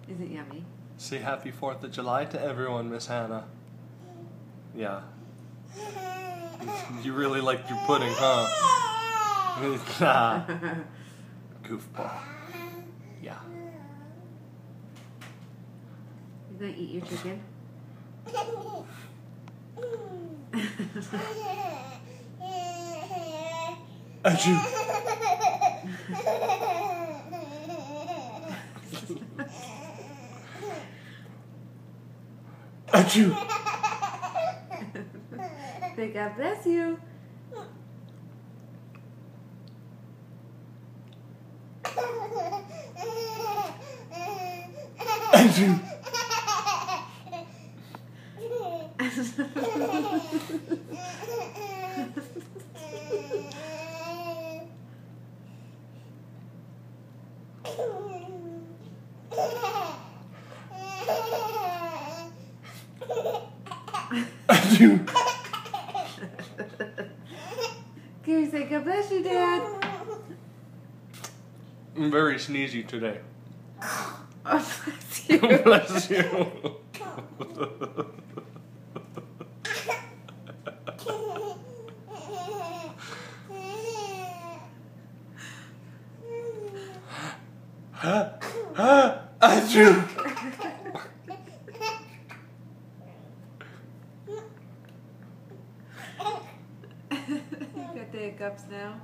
Is it yummy? Say happy 4th of July to everyone, Miss Hannah. Yeah. You really liked your pudding, huh? Goofball. Yeah. You gonna eat your chicken? Achoo! Achoo! Say God bless you. Achoo! Achoo! Can you say God bless you, Dad? I'm very sneezy today. Oh, bless you. Bless you. Achoo! You got the hiccups now?